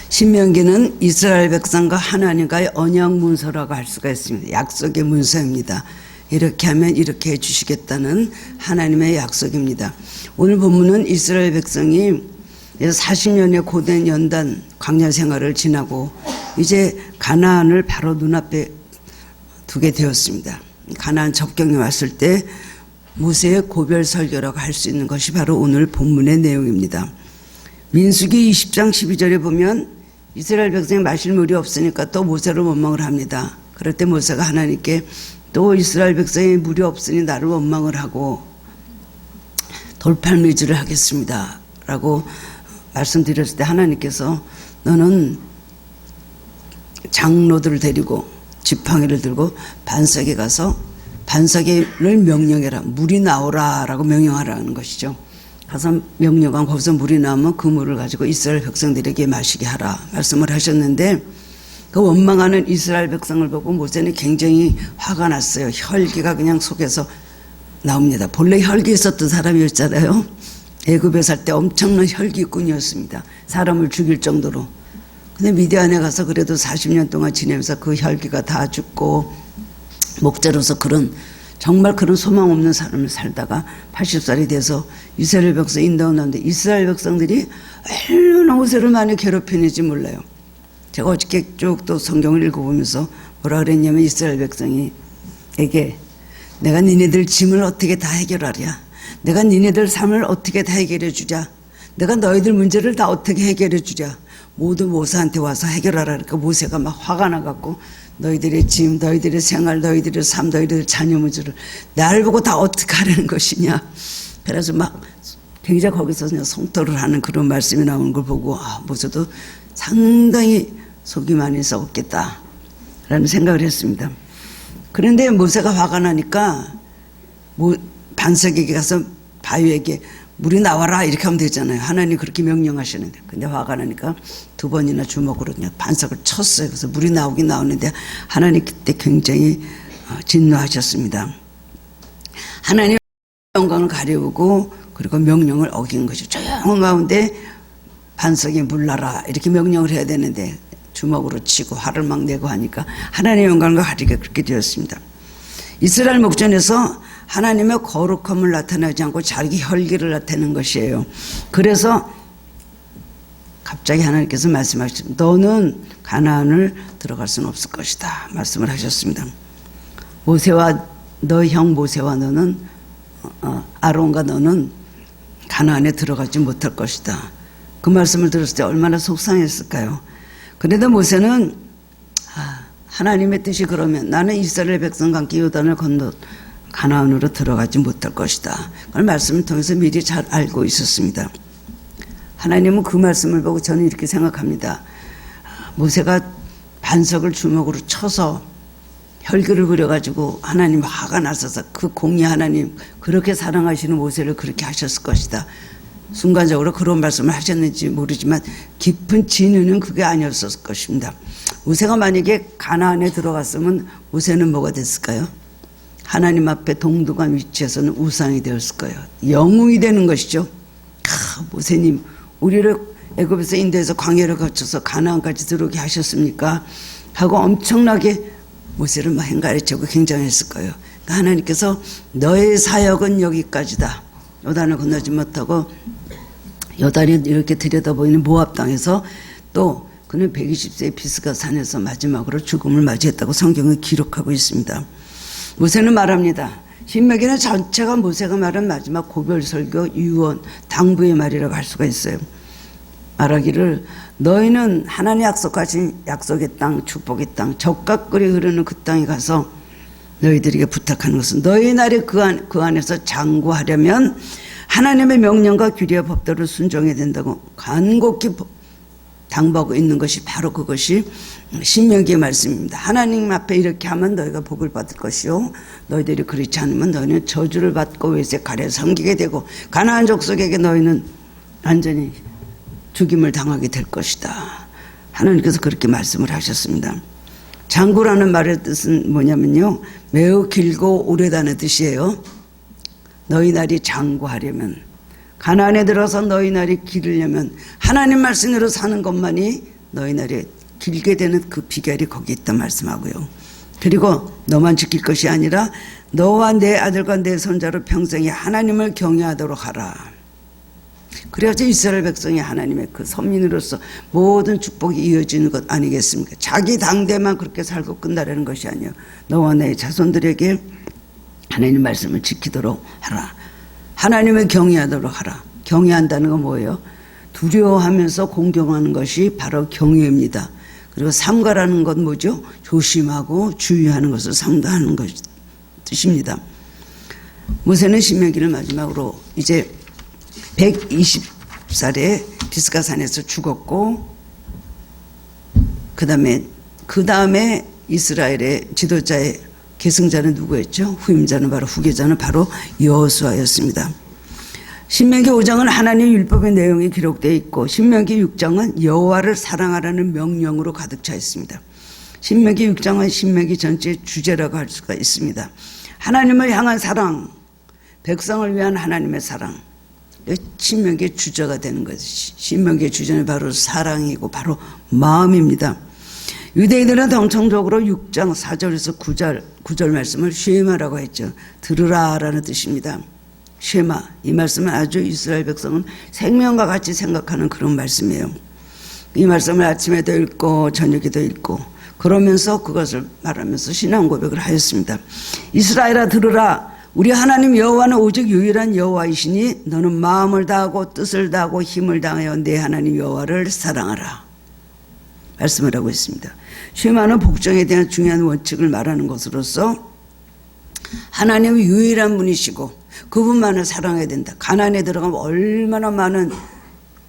신명기는 이스라엘 백성과 하나님과의 언약 문서라고 할 수가 있습니다. 약속의 문서입니다. 이렇게 하면 이렇게 해주시겠다는 하나님의 약속입니다. 오늘 본문은 이스라엘 백성이 40년의 고된 연단 광야 생활을 지나고 이제 가나안을 바로 눈앞에 두게 되었습니다. 가나안 접경에 왔을 때 모세의 고별 설교라고 할 수 있는 것이 바로 오늘 본문의 내용입니다. 민수기 20장 12절에 보면 이스라엘 백성이 마실 물이 없으니까 또 모세를 원망을 합니다. 그럴 때 모세가 하나님께 또 이스라엘 백성이 물이 없으니 나를 원망을 하고 돌팔매질을 하겠습니다 라고 말씀드렸을 때 하나님께서 너는 장로들을 데리고 지팡이를 들고 반석에 가서 반석을 명령해라. 물이 나오라 라고 명령하라는 것이죠. 가서 명령한 거기서 물이 나오면 그 물을 가지고 이스라엘 백성들에게 마시게 하라 말씀을 하셨는데 그 원망하는 이스라엘 백성을 보고 모세는 굉장히 화가 났어요. 혈기가 그냥 속에서 나옵니다. 본래 혈기 있었던 사람이었잖아요. 애굽에 살 때 엄청난 혈기꾼이었습니다. 사람을 죽일 정도로. 근데 미디안에 가서 그래도 40년 동안 지내면서 그 혈기가 다 죽고 목자로서 정말 그런 소망 없는 삶을 살다가 80살이 돼서 이스라엘 백성 인도하는데 이스라엘 백성들이 얼마나 모세를 많이 괴롭히는지 몰라요. 제가 어저께 쭉 또 성경을 읽어보면서 뭐라 그랬냐면 이스라엘 백성에게 내가 니네들 짐을 어떻게 다 해결하랴. 내가 니네들 삶을 어떻게 다 해결해 주자. 내가 너희들 문제를 다 어떻게 해결해 주자. 모두 모세한테 와서 해결하라. 그러니까 모세가 막 화가 나갖고 너희들의 짐, 너희들의 생활, 너희들의 삶, 너희들의 자녀 문제를 날 보고 다 어떻게 하라는 것이냐. 그래서 막 굉장히 거기서 그냥 성토를 하는 그런 말씀이 나오는 걸 보고 모세도 상당히 속이 많이 썩었겠다 라는 생각을 했습니다. 그런데 모세가 화가 나니까 반석에게 가서 바위에게 물이 나와라 이렇게 하면 되잖아요. 하나님 그렇게 명령하시는데. 근데 화가 나니까 2번이나 주먹으로 그냥 반석을 쳤어요. 그래서 물이 나오긴 나오는데 하나님 그때 굉장히 진노하셨습니다. 하나님 영광을 가려우고 그리고 명령을 어긴 것이 조용한 가운데 반석에 물 나라 이렇게 명령을 해야 되는데 주먹으로 치고 화를 막 내고 하니까 하나님의 영광을 가리게 그렇게 되었습니다. 이스라엘 목전에서 하나님의 거룩함을 나타내지 않고 자기 혈기를 나타내는 것이에요. 그래서 갑자기 하나님께서 말씀하셨습니다. 너는 가나안을 들어갈 수는 없을 것이다 말씀을 하셨습니다. 모세와 너 형 모세와 너는 아론과 너는 가나안에 들어가지 못할 것이다. 그 말씀을 들었을 때 얼마나 속상했을까요? 그래도 모세는 하나님의 뜻이 그러면 나는 이스라엘 백성과 함께 요단을 건너 가나안으로 들어가지 못할 것이다. 그걸 말씀을 통해서 미리 잘 알고 있었습니다. 하나님은 그 말씀을 보고 저는 이렇게 생각합니다. 모세가 반석을 주먹으로 쳐서 혈기를 부려가지고 하나님 화가 나서서 그 공의 하나님 그렇게 사랑하시는 모세를 그렇게 하셨을 것이다. 순간적으로 그런 말씀을 하셨는지 모르지만 깊은 진의는 그게 아니었을 것입니다. 모세가 만약에 가나안에 들어갔으면 모세는 뭐가 됐을까요? 하나님 앞에 동등한 위치에서는 우상이 되었을 거예요. 영웅이 되는 것이죠. 모세님 우리를 애굽에서 인도해서 광야를 거쳐서 가나안까지 들어오게 하셨습니까? 하고 엄청나게 모세를 막 행가르치고 굉장했을 거예요. 그러니까 하나님께서 너의 사역은 여기까지다. 요단을 건너지 못하고 요단이 이렇게 들여다보이는 모압 땅에서 또 그는 120세의 비스가 산에서 마지막으로 죽음을 맞이했다고 성경은 기록하고 있습니다. 모세는 말합니다. 신명기는 전체가 모세가 말한 마지막 고별설교, 유언, 당부의 말이라고 할 수가 있어요. 말하기를 너희는 하나님 약속하신 약속의 땅, 축복의 땅, 적과 꿀이 흐르는 그 땅에 가서 너희들에게 부탁하는 것은 너희 날에 그 안에서 장구하려면 하나님의 명령과 규례와 법도를 순종해야 된다고 간곡히 당부하고 있는 것이 바로 그것이 신명기의 말씀입니다. 하나님 앞에 이렇게 하면 너희가 복을 받을 것이요 너희들이 그렇지 않으면 너희는 저주를 받고 외색하려 섬기게 되고 가나안 족속에게 너희는 완전히 죽임을 당하게 될 것이다. 하나님께서 그렇게 말씀을 하셨습니다. 장구라는 말의 뜻은 뭐냐면요 매우 길고 오래다는 뜻이에요. 너희 날이 장구하려면 가나안에 들어서 너희 날이 기르려면 하나님 말씀으로 사는 것만이 너희 날이 길게 되는 그 비결이 거기 있다 말씀하고요. 그리고 너만 지킬 것이 아니라 너와 내 아들과 내 손자로 평생에 하나님을 경외하도록 하라. 그래야지 이스라엘 백성이 하나님의 그 선민으로서 모든 축복이 이어지는 것 아니겠습니까? 자기 당대만 그렇게 살고 끝나려는 것이 아니에요. 너와 내 자손들에게 하나님 말씀을 지키도록 하라. 하나님을 경외하도록 하라. 경외한다는 건 뭐예요? 두려워하면서 공경하는 것이 바로 경외입니다. 그리고 삼가라는 건 뭐죠? 조심하고 주의하는 것을 상도하는 것 뜻입니다. 모세는 신명기를 마지막으로 이제 120살에 디스가산에서 죽었고, 그 다음에 이스라엘의 지도자의 계승자는 누구였죠? 후임자는 바로 후계자는 바로 여호수아였습니다. 신명기 5장은 하나님의 율법의 내용이 기록되어 있고, 신명기 6장은 여호와를 사랑하라는 명령으로 가득 차 있습니다. 신명기 6장은 신명기 전체의 주제라고 할 수가 있습니다. 하나님을 향한 사랑, 백성을 위한 하나님의 사랑, 신명기의 주제가 되는 것이, 신명기의 주제는 바로 사랑이고 바로 마음입니다. 유대인들은 통상적으로 6장 4절에서 9절 말씀을 쉐마라고 했죠. 들으라 라는 뜻입니다. 쉐마, 이 말씀은 아주 이스라엘 백성은 생명과 같이 생각하는 그런 말씀이에요. 이 말씀을 아침에도 읽고 저녁에도 읽고 그러면서 그것을 말하면서 신앙 고백을 하였습니다. 이스라엘아 들으라. 우리 하나님 여호와는 오직 유일한 여호와이시니 너는 마음을 다하고 뜻을 다하고 힘을 다하여 내 하나님 여호와를 사랑하라. 말씀을 하고 있습니다. 쉐마는 복종에 대한 중요한 원칙을 말하는 것으로서 하나님은 유일한 분이시고 그분만을 사랑해야 된다. 가나안에 들어가면 얼마나 많은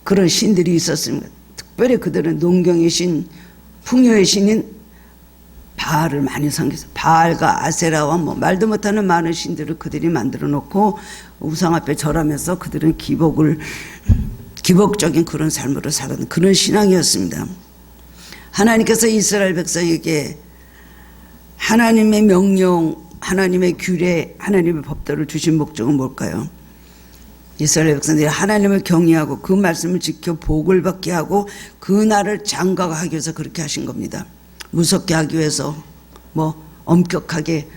그런 신들이 있었습니까? 특별히 그들은 농경의 신, 풍요의 신인 바알을 많이 섬겼어요. 바알과 아세라와 말도 못하는 많은 신들을 그들이 만들어 놓고 우상 앞에 절하면서 그들은 기복적인 그런 삶으로 살았던 그런 신앙이었습니다. 하나님께서 이스라엘 백성에게 하나님의 명령, 하나님의 규례, 하나님의 법도를 주신 목적은 뭘까요? 이스라엘 백성들이 하나님을 경외하고 그 말씀을 지켜 복을 받게 하고 그 날을 장가하기 위해서 그렇게 하신 겁니다. 무섭게 하기 위해서 엄격하게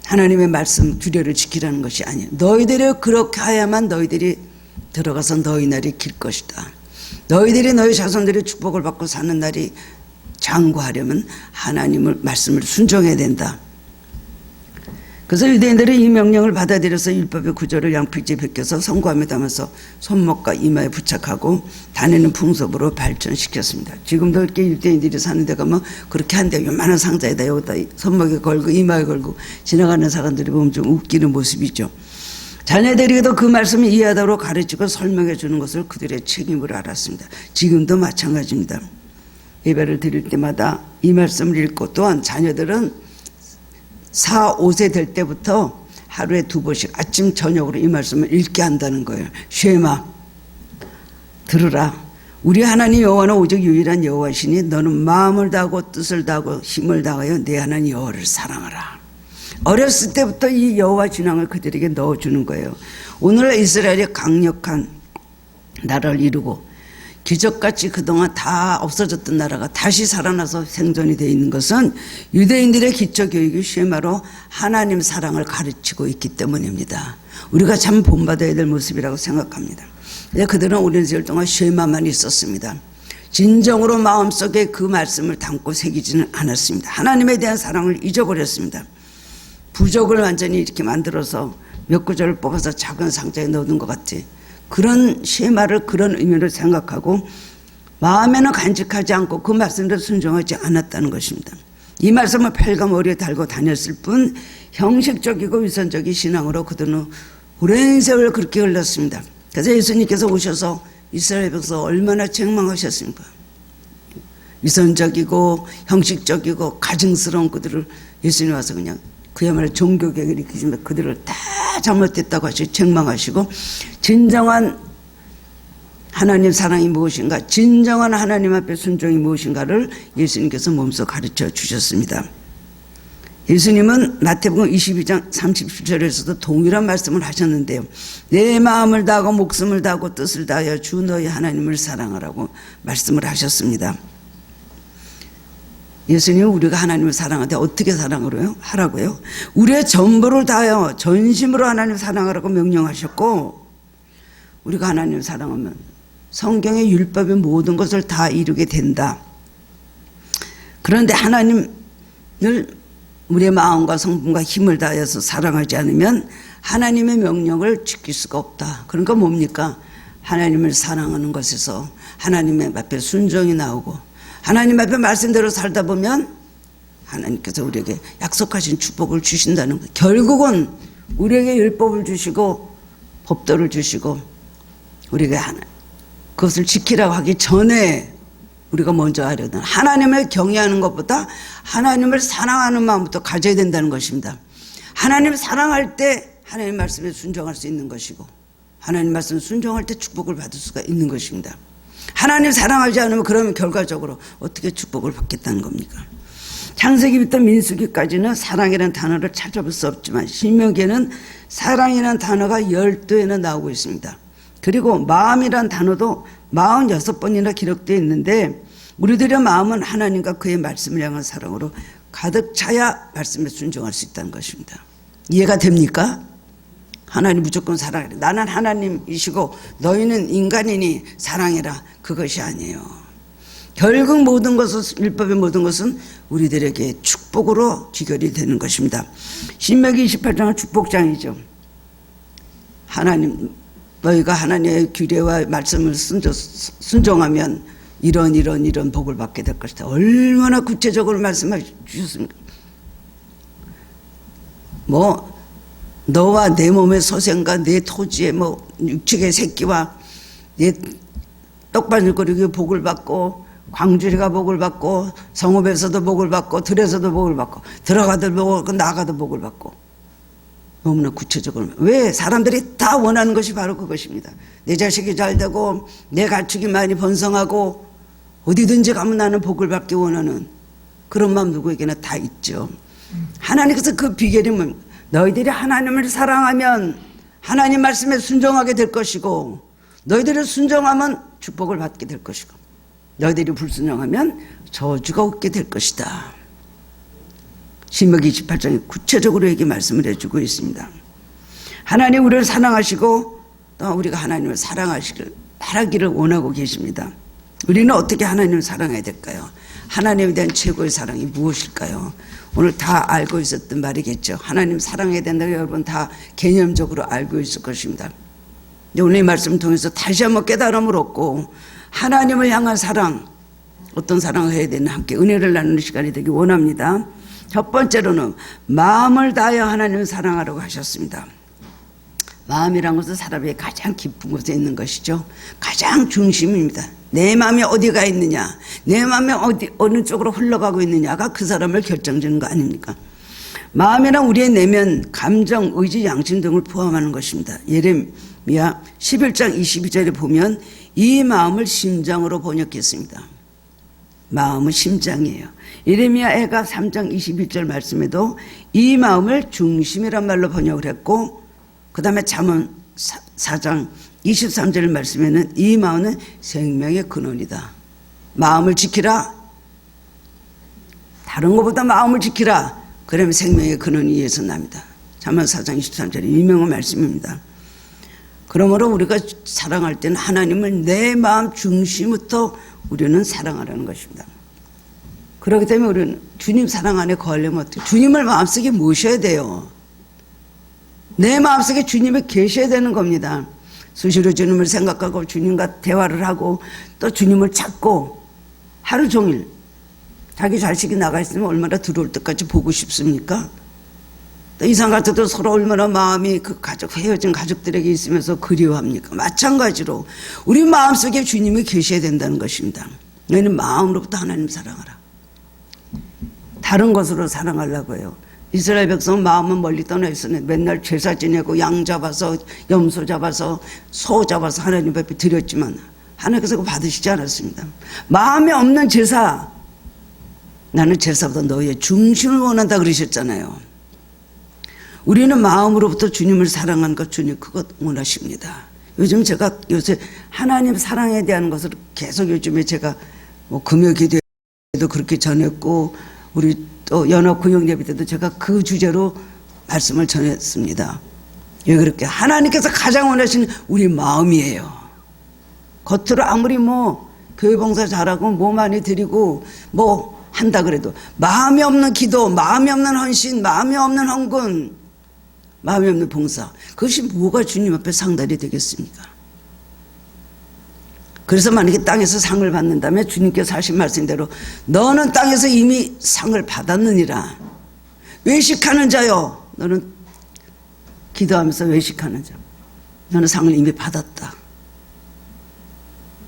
하나님의 말씀 규례를 지키라는 것이 아니에요. 너희들이 그렇게 해야만 너희들이 들어가서 너희 날이 길 것이다. 너희들이 너희 자손들이 축복을 받고 사는 날이 장구하려면 하나님의 말씀을 순종해야 된다. 그래서 유대인들은 이 명령을 받아들여서 율법의 구절을 양필지에 베껴서 성구함에 담아서 손목과 이마에 부착하고 다니는 풍습으로 발전시켰습니다. 지금도 이렇게 유대인들이 사는 데 가면 그렇게 한대. 요만한 상자에다 여기다 손목에 걸고 이마에 걸고 지나가는 사람들이 보면 좀 웃기는 모습이죠. 자녀들에게도 그 말씀을 이해하도록 가르치고 설명해 주는 것을 그들의 책임으로 알았습니다. 지금도 마찬가지입니다. 예배를 드릴 때마다 이 말씀을 읽고 또한 자녀들은 4, 5세 될 때부터 하루에 2번씩 아침 저녁으로 이 말씀을 읽게 한다는 거예요. 쉐마, 들으라. 우리 하나님 여호와는 오직 유일한 여호와시니 너는 마음을 다하고 뜻을 다하고 힘을 다하여 내 하나님 여호와를 사랑하라. 어렸을 때부터 이 여호와 진앙을 그들에게 넣어주는 거예요. 오늘 이스라엘이 강력한 나라를 이루고 기적같이 그동안 다 없어졌던 나라가 다시 살아나서 생존이 되어 있는 것은 유대인들의 기초교육이 쉐마로 하나님 사랑을 가르치고 있기 때문입니다. 우리가 참 본받아야 될 모습이라고 생각합니다. 그들은 오랜 세월 동안 쉐마만 있었습니다. 진정으로 마음속에 그 말씀을 담고 새기지는 않았습니다. 하나님에 대한 사랑을 잊어버렸습니다. 부적을 완전히 이렇게 만들어서 몇 구절을 뽑아서 작은 상자에 넣는 것 같지. 그런 쉐마를 그런 의미로 생각하고 마음에는 간직하지 않고 그 말씀대로 순종하지 않았다는 것입니다. 이 말씀을 팔과 머리에 달고 다녔을 뿐 형식적이고 위선적인 신앙으로 그들은 오랜 세월 그렇게 흘렀습니다. 그래서 예수님께서 오셔서 이스라엘 백성 얼마나 책망하셨습니까? 위선적이고 형식적이고 가증스러운 그들을 예수님 와서 그냥 그야말로 종교개혁을 일으키시면서 그들을 다 잘못됐다고 하시고 책망하시고 진정한 하나님 사랑이 무엇인가, 진정한 하나님 앞에 순종이 무엇인가를 예수님께서 몸소 가르쳐 주셨습니다. 예수님은 마태복음 22장 37절에서도 동일한 말씀을 하셨는데요. 내 마음을 다하고 목숨을 다하고 뜻을 다하여 주 너희 하나님을 사랑하라고 말씀을 하셨습니다. 예수님은 우리가 하나님을 사랑하되 어떻게 하라고요? 우리의 전부를 다하여 전심으로 하나님을 사랑하라고 명령하셨고, 우리가 하나님을 사랑하면 성경의 율법의 모든 것을 다 이루게 된다. 그런데 하나님을 우리의 마음과 성품과 힘을 다해서 사랑하지 않으면 하나님의 명령을 지킬 수가 없다. 그러니까 뭡니까? 하나님을 사랑하는 것에서 하나님의 앞에 순종이 나오고, 하나님 앞에 말씀대로 살다 보면 하나님께서 우리에게 약속하신 축복을 주신다는 것. 결국은 우리에게 율법을 주시고 법도를 주시고 우리가 그것을 지키라고 하기 전에 우리가 먼저 하려는, 하나님을 경외하는 것보다 하나님을 사랑하는 마음부터 가져야 된다는 것입니다. 하나님을 사랑할 때 하나님 말씀에 순종할 수 있는 것이고, 하나님 말씀에 순종할 때 축복을 받을 수가 있는 것입니다. 하나님 사랑하지 않으면 그러면 결과적으로 어떻게 축복을 받겠다는 겁니까? 창세기부터 민수기까지는 사랑이라는 단어를 찾아볼 수 없지만 신명기에는 사랑이라는 단어가 12회나 나오고 있습니다. 그리고 마음이란 단어도 46번이나 기록되어 있는데, 우리들의 마음은 하나님과 그의 말씀을 향한 사랑으로 가득 차야 말씀에 순종할 수 있다는 것입니다. 이해가 됩니까? 하나님 무조건 사랑해라. 나는 하나님이시고 너희는 인간이니 사랑해라. 그것이 아니에요. 결국 모든 것은, 율법의 모든 것은 우리들에게 축복으로 귀결이 되는 것입니다. 신명기 28장은 축복장이죠. 하나님, 너희가 하나님의 규례와 말씀을 순종하면 이런 복을 받게 될 것이다. 얼마나 구체적으로 말씀해 주셨습니까? 너와 내 몸의 소생과 내 토지의 육축의 새끼와 내 떡바늘거리기 복을 받고, 광주리가 복을 받고, 성읍에서도 복을 받고, 들에서도 복을 받고, 들어가도 복을 받고, 나가도 복을 받고. 너무나 구체적으로. 왜? 사람들이 다 원하는 것이 바로 그것입니다. 내 자식이 잘 되고 내 가축이 많이 번성하고 어디든지 가면 나는 복을 받기 원하는 그런 마음 누구에게나 다 있죠. 하나님께서 그 비결이 뭡니까? 너희들이 하나님을 사랑하면 하나님 말씀에 순종하게 될 것이고, 너희들이 순종하면 축복을 받게 될 것이고, 너희들이 불순종하면 저주가 없게 될 것이다. 신명기 28장에 구체적으로 이렇게 말씀을 해주고 있습니다. 하나님 우리를 사랑하시고 또 우리가 하나님을 사랑하시길 바라기를 원하고 계십니다. 우리는 어떻게 하나님을 사랑해야 될까요? 하나님에 대한 최고의 사랑이 무엇일까요? 오늘 다 알고 있었던 말이겠죠. 하나님 사랑해야 된다고 여러분 다 개념적으로 알고 있을 것입니다. 오늘 이 말씀을 통해서 다시 한번 깨달음을 얻고 하나님을 향한 사랑, 어떤 사랑을 해야 되나 함께 은혜를 나누는 시간이 되기 원합니다. 첫 번째로는 마음을 다하여 하나님을 사랑하라고 하셨습니다. 마음이란 것은 사람의 가장 깊은 곳에 있는 것이죠. 가장 중심입니다. 내 마음이 어디가 있느냐, 내 마음이 어느 쪽으로 흘러가고 있느냐가 그 사람을 결정짓는 거 아닙니까? 마음이란 우리의 내면, 감정, 의지, 양심 등을 포함하는 것입니다. 예레미야 11장 22절에 보면 이 마음을 심장으로 번역했습니다. 마음은 심장이에요. 예레미야가 3장 21절 말씀에도 이 마음을 중심이란 말로 번역을 했고, 그 다음에 잠언 4장 23절 말씀에는 이 마음은 생명의 근원이다. 마음을 지키라. 다른 것보다 마음을 지키라. 그러면 생명의 근원이 위에서 납니다. 잠언 4장 23절이 유명한 말씀입니다. 그러므로 우리가 사랑할 때는 하나님을 내 마음 중심부터 우리는 사랑하라는 것입니다. 그렇기 때문에 우리는 주님 사랑 안에 거하려면 어떻게? 주님을 마음속에 모셔야 돼요. 내 마음속에 주님이 계셔야 되는 겁니다. 수시로 주님을 생각하고 주님과 대화를 하고 또 주님을 찾고 하루 종일 자기 자식이 나가 있으면 얼마나 들어올 때까지 보고 싶습니까? 또 이상 같아도 서로 얼마나 마음이 그 가족, 헤어진 가족들에게 있으면서 그리워합니까? 마찬가지로 우리 마음속에 주님이 계셔야 된다는 것입니다. 너희는 마음으로부터 하나님 사랑하라. 다른 것으로 사랑하려고 해요. 이스라엘 백성은 마음은 멀리 떠나 있었는데 맨날 제사 지내고 양 잡아서 염소 잡아서 소 잡아서 하나님 앞에 드렸지만 하나님께서 그거 받으시지 않았습니다. 마음에 없는 제사, 나는 제사보다 너희의 중심을 원한다 그러셨잖아요. 우리는 마음으로부터 주님을 사랑하는 것 주님 그것 원하십니다. 요즘 제가 요새 하나님 사랑에 대한 것을 계속 요즘에 제가 뭐 금요 기도에도 그렇게 전했고 우리 또 연합 구역 예배 때도 제가 그 주제로 말씀을 전했습니다. 왜 그렇게 하나님께서 가장 원하시는 우리 마음이에요. 겉으로 아무리 뭐 교회 봉사 잘하고 뭐 많이 드리고 뭐 한다 그래도 마음이 없는 기도, 마음이 없는 헌신, 마음이 없는 헌금, 마음이 없는 봉사, 그것이 뭐가 주님 앞에 상달이 되겠습니까? 그래서 만약에 땅에서 상을 받는다면 주님께서 하신 말씀대로 너는 땅에서 이미 상을 받았느니라. 외식하는 자요, 너는 기도하면서 외식하는 자, 너는 상을 이미 받았다.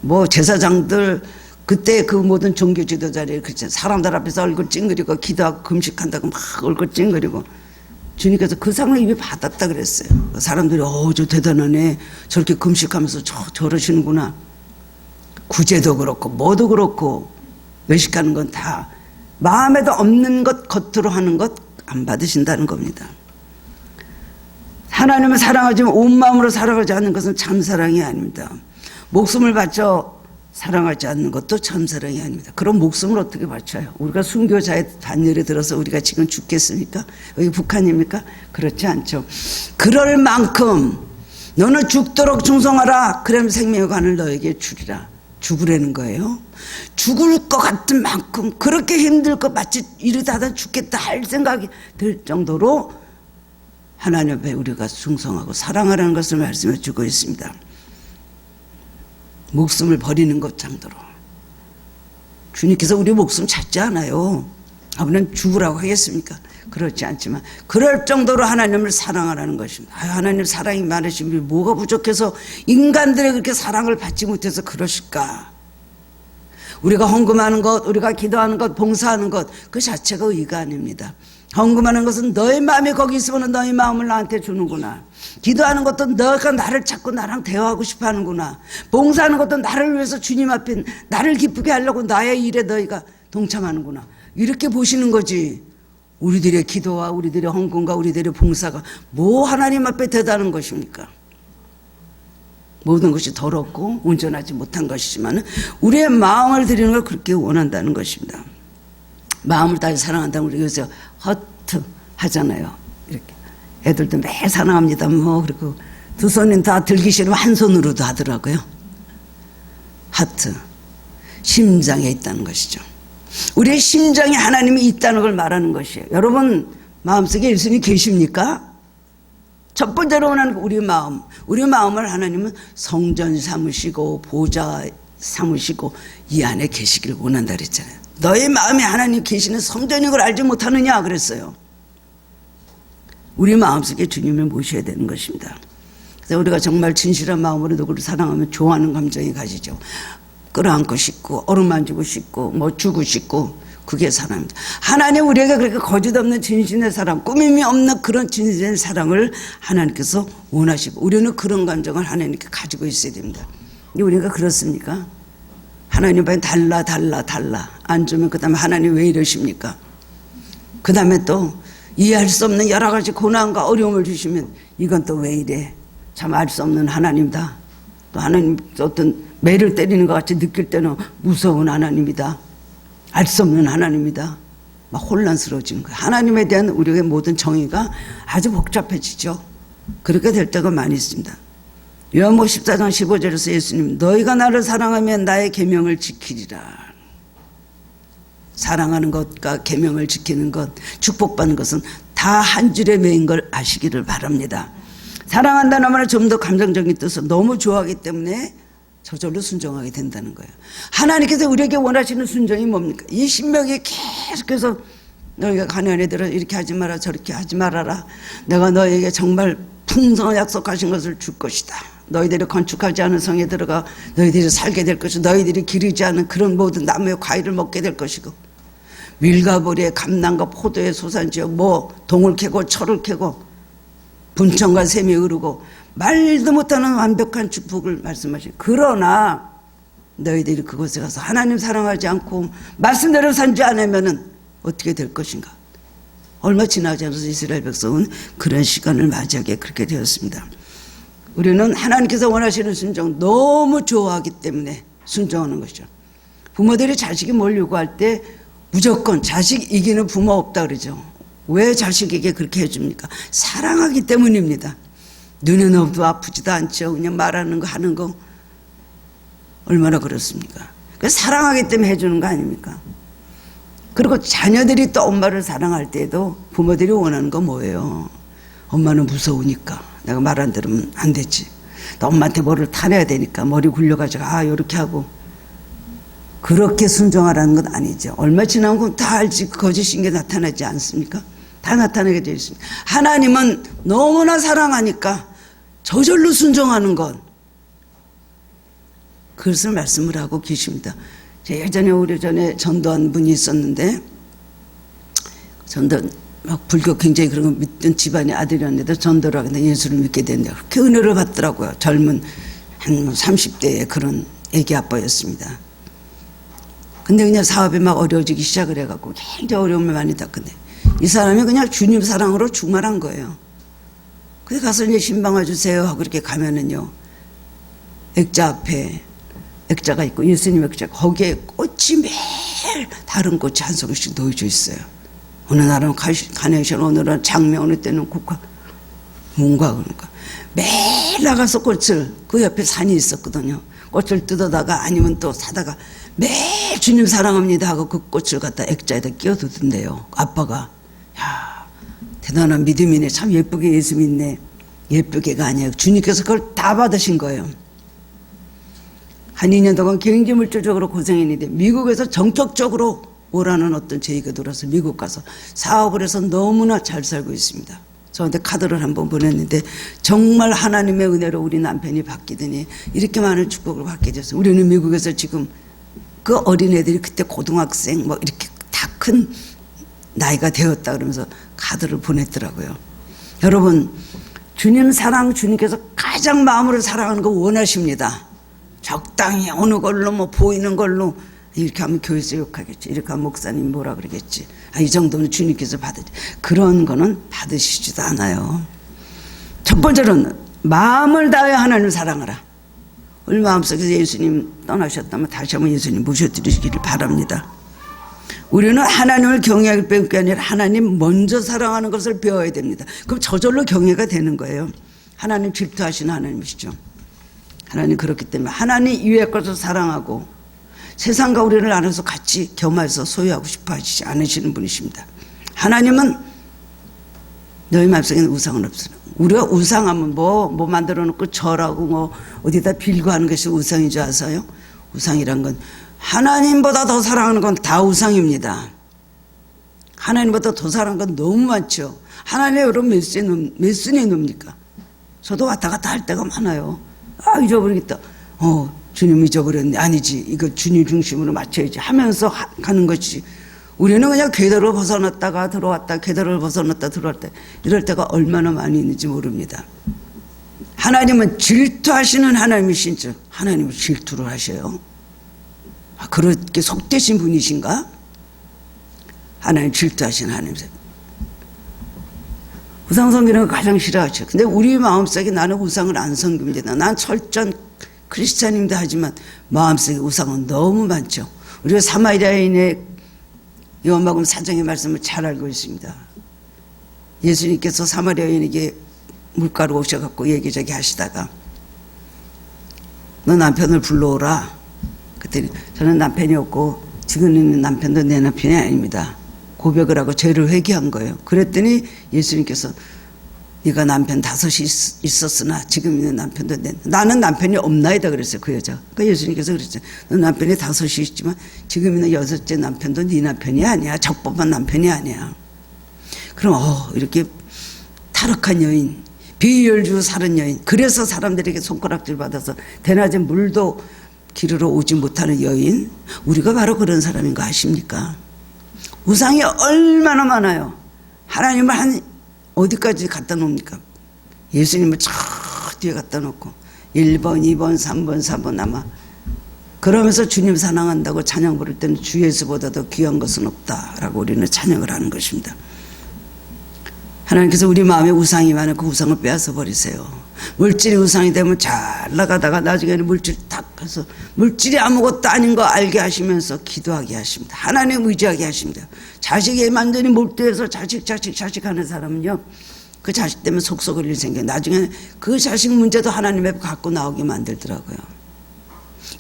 뭐 제사장들 그때 그 모든 종교 지도자들이 그렇죠. 사람들 앞에서 얼굴 찡그리고 기도하고 금식한다고 막 얼굴 찡그리고 주님께서 그 상을 이미 받았다 그랬어요. 사람들이 저 대단하네. 저렇게 금식하면서 저러시는구나. 구제도 그렇고 뭐도 그렇고 외식하는 건 다 마음에도 없는 것 겉으로 하는 것 안 받으신다는 겁니다. 하나님을 사랑하지만 온 마음으로 사랑하지 않는 것은 참사랑이 아닙니다. 목숨을 바쳐 사랑하지 않는 것도 참사랑이 아닙니다. 그럼 목숨을 어떻게 바쳐요? 우리가 순교자의 반열에 들어서 우리가 지금 죽겠습니까? 여기 북한입니까? 그렇지 않죠. 그럴 만큼 너는 죽도록 충성하라. 그럼 생명의 관을 너에게 주리라. 죽으라는 거예요. 죽을 것 같은 만큼 그렇게 힘들 것 마치 이러다가 죽겠다 할 생각이 들 정도로 하나님 앞에 우리가 충성하고 사랑하라는 것을 말씀해 주고 있습니다. 목숨을 버리는 것 정도로. 주님께서 우리 목숨 찾지 않아요. 아버지는 죽으라고 하겠습니까? 그렇지 않지만 그럴 정도로 하나님을 사랑하라는 것입니다. 하나님 사랑이 많으신 분이 뭐가 부족해서 인간들의 그렇게 사랑을 받지 못해서 그러실까? 우리가 헌금하는 것, 우리가 기도하는 것, 봉사하는 것 그 자체가 의가 아닙니다. 헌금하는 것은 너의 마음이 거기 있으면 너의 마음을 나한테 주는구나. 기도하는 것도 너가 나를 찾고 나랑 대화하고 싶어 하는구나. 봉사하는 것도 나를 위해서 주님 앞에 나를 기쁘게 하려고 나의 일에 너희가 동참하는구나. 이렇게 보시는 거지. 우리들의 기도와 우리들의 헌금과 우리들의 봉사가 뭐 하나님 앞에 대단한 것입니까? 모든 것이 더럽고 온전하지 못한 것이지만 우리의 마음을 드리는 걸 그렇게 원한다는 것입니다. 마음을 다해 사랑한다면 우리 요새 허트 하잖아요. 이렇게 애들도 매일 사랑합니다. 뭐 그리고 두 손은 다 들기 싫으면 한 손으로도 하더라고요. 하트, 심장에 있다는 것이죠. 우리의 심장에 하나님이 있다는 걸 말하는 것이에요. 여러분 마음속에 예수님이 계십니까? 첫 번째로 원하는 우리 마음. 우리 마음을 하나님은 성전 삼으시고 보좌 삼으시고 이 안에 계시길 원한다 그랬잖아요. 너의 마음에 하나님 계시는 성전인 걸 알지 못하느냐 그랬어요. 우리 마음속에 주님을 모셔야 되는 것입니다. 그래서 우리가 정말 진실한 마음으로 누구를 사랑하면 좋아하는 감정이 가시죠. 끌어안고 싶고 어루만지고 싶고 뭐 주고 싶고 그게 사랑입니다. 하나님 우리에게 그렇게 거짓없는 진실의 사랑, 꾸밈이 없는 그런 진실의 사랑을 하나님께서 원하시고 우리는 그런 감정을 하나님께 가지고 있어야 됩니다. 우리가 그렇습니까? 하나님 앞에 달라 안 주면 그 다음에 하나님 왜 이러십니까? 그 다음에 또 이해할 수 없는 여러 가지 고난과 어려움을 주시면 이건 또 왜 이래? 참 알 수 없는 하나님이다. 또 하나님 어떤 매를 때리는 것 같이 느낄 때는 무서운 하나님이다. 알 수 없는 하나님이다. 막 혼란스러워지는 거예요. 하나님에 대한 우리의 모든 정의가 아주 복잡해지죠. 그렇게 될 때가 많이 있습니다. 요한복음 14장 15절에서 예수님 너희가 나를 사랑하면 나의 계명을 지키리라. 사랑하는 것과 계명을 지키는 것, 축복받는 것은 다 한 줄에 매인 걸 아시기를 바랍니다. 사랑한다는 말을 좀 더 감정적인 뜻으로 너무 좋아하기 때문에 저절로 순종하게 된다는 거예요. 하나님께서 우리에게 원하시는 순종이 뭡니까? 이 신명이 계속해서 너희가 가난해들어 이렇게 하지 마라 저렇게 하지 말아라. 내가 너희에게 정말 풍성한 약속하신 것을 줄 것이다. 너희들이 건축하지 않은 성에 들어가 너희들이 살게 될 것이고 너희들이 기르지 않은 그런 모든 나무의 과일을 먹게 될 것이고 밀가보리의 감남과 포도의 소산지역 뭐 동을 캐고 철을 캐고 분청과 샘이 흐르고 말도 못하는 완벽한 축복을 말씀하시고 그러나 너희들이 그곳에 가서 하나님 사랑하지 않고 말씀대로 살지 않으면은 어떻게 될 것인가. 얼마 지나지 않아서 이스라엘 백성은 그런 시간을 맞이하게 그렇게 되었습니다. 우리는 하나님께서 원하시는 순종 너무 좋아하기 때문에 순종하는 것이죠. 부모들이 자식이 뭘 요구할 때 무조건 자식 이기는 부모 없다 그러죠. 왜 자식에게 그렇게 해줍니까? 사랑하기 때문입니다. 눈에 넣어도 아프지도 않죠. 그냥 말하는 거 하는 거 얼마나 그렇습니까? 사랑하기 때문에 해주는 거 아닙니까? 그리고 자녀들이 또 엄마를 사랑할 때도 부모들이 원하는 거 뭐예요? 엄마는 무서우니까 내가 말 안 들으면 안 되지. 또 엄마한테 뭐를 타내야 되니까 머리 굴려가지고 이렇게 하고. 그렇게 순종하라는 건 아니죠. 얼마 지나면 다 알지. 거짓인 게 나타나지 않습니까? 다 나타나게 되어 있습니다. 하나님은 너무나 사랑하니까 저절로 순종하는 것, 그것을 말씀을 하고 계십니다. 예전에 오래전에 전도한 분이 있었는데, 전도 막 불교 굉장히 그런 거 믿던 집안의 아들이었는데 전도를 하는데 예수를 믿게 됐는데 그렇게 은혜를 받더라고요. 젊은 한 30대의 그런 애기 아빠였습니다. 근데 그냥 사업이 막 어려워지기 시작을 해갖고 굉장히 어려움을 많이 겪는데 이 사람이 그냥 주님 사랑으로 충만한 거예요. 그래서 가서 이제 신방 와주세요 하고 이렇게 가면은요, 액자 앞에 액자가 있고 예수님 액자, 거기에 꽃이 매일 다른 꽃이 한 송이씩 놓여져 있어요. 어느 날은 카네이션, 오늘은 장미, 어느 때는 국화, 뭔가 그러니까 매일 나가서 꽃을, 그 옆에 산이 있었거든요. 꽃을 뜯어다가 아니면 또 사다가 매일 주님 사랑합니다 하고 그 꽃을 갖다 액자에다 끼워두던데요. 아빠가. 야, 대단한 믿음이네. 참 예쁘게 예수 믿네. 예쁘게가 아니에요. 주님께서 그걸 다 받으신 거예요. 한 2년 동안 경제 물질적으로 고생했는데 미국에서 정적적으로 오라는 어떤 제의가 들어서 미국 가서 사업을 해서 너무나 잘 살고 있습니다. 저한테 카드를 한번 보냈는데 정말 하나님의 은혜로 우리 남편이 바뀌더니 이렇게 많은 축복을 받게 됐어요. 우리는 미국에서 지금 그 어린애들이 그때 고등학생 뭐 이렇게 다 큰 나이가 되었다 그러면서 카드를 보냈더라고요. 여러분, 주님 사랑, 주님께서 가장 마음으로 사랑하는 거 원하십니다. 적당히 어느 걸로 뭐 보이는 걸로 이렇게 하면 교회에서 욕하겠지. 이렇게 하면 목사님 뭐라 그러겠지. 이 정도는 주님께서 받으지. 그런 거는 받으시지도 않아요. 첫 번째로는 마음을 다해 하나님을 사랑하라. 우리 마음속에서 예수님 떠나셨다면 다시 한번 예수님 모셔드리기를 바랍니다. 우리는 하나님을 경외할 게 아니라 하나님 먼저 사랑하는 것을 배워야 됩니다. 그럼 저절로 경외가 되는 거예요. 하나님 질투하시는 하나님이시죠. 하나님 그렇기 때문에 하나님 이외의 것을 사랑하고 세상과 우리를 나눠서 같이 겸해서 소유하고 싶어 하시지 않으시는 분이십니다. 하나님은 너희 마음속에는 우상은 없으라. 우리가 우상하면 뭐 만들어 놓고 절하고 뭐 어디다 빌고 하는 것이 우상인 줄 아세요? 우상이란 건 하나님보다 더 사랑하는 건 다 우상입니다. 하나님보다 더 사랑하는 건 너무 많죠. 하나님 여러분 몇 순위 놉니까? 저도 왔다 갔다 할 때가 많아요. 잊어버리겠다. 주님 잊어버렸네. 아니지. 이거 주님 중심으로 맞춰야지 하면서 가는 것이지. 우리는 그냥 궤도를 벗어났다가 들어왔다, 궤도를 벗어났다 들어왔다, 이럴 때가 얼마나 많이 있는지 모릅니다. 하나님은 질투하시는 하나님이신 줄, 하나님은 질투를 하셔요. 그렇게 속되신 분이신가? 하나님 질투하시는 하나님이세요. 우상 섬기는 걸 가장 싫어하죠. 근데 우리 마음속에 나는 우상을 안 섬깁니다. 난 철저한 크리스찬입니다 하지만 마음속에 우상은 너무 많죠. 우리가 사마리아인의 요한복음 4장의 말씀을 잘 알고 있습니다. 예수님께서 사마리아인에게 물가로 오셔갖고 얘기저기 하시다가 너 남편을 불러오라. 그랬더니 저는 남편이 없고 지금 있는 남편도 내 남편이 아닙니다. 고백을 하고 죄를 회개한 거예요. 그랬더니 예수님께서 네가 남편 5이 있었으나 지금 있는 남편도 나는 남편이 없나이다 그랬어요. 그 여자. 그러니까 예수님께서 그랬죠. 너 남편이 5이 있지만 지금 있는 6째 남편도 네 남편이 아니야. 적법한 남편이 아니야. 그럼 이렇게 타락한 여인, 비열주 사는 여인, 그래서 사람들에게 손가락질 받아서 대낮에 물도 기르러 오지 못하는 여인, 우리가 바로 그런 사람인 거 아십니까? 우상이 얼마나 많아요. 하나님을 어디까지 갖다 놓습니까? 예수님을 저 뒤에 갖다 놓고 1번, 2번, 3번, 4번 아마 그러면서 주님 사랑한다고 찬양 부를 때는 주 예수보다도 귀한 것은 없다라고 우리는 찬양을 하는 것입니다. 하나님께서 우리 마음에 우상이 많은 그 우상을 빼앗아 버리세요. 물질이 우상이 되면 잘 나가다가 나중에는 물질이 탁 해서 물질이 아무것도 아닌 거 알게 하시면서 기도하게 하십니다. 하나님 의지하게 하십니다. 자식이 완전히 몰두해서 자식 하는 사람은요, 그 자식 때문에 속속을 일 생겨요. 나중에 그 자식 문제도 하나님 앞에 갖고 나오게 만들더라고요.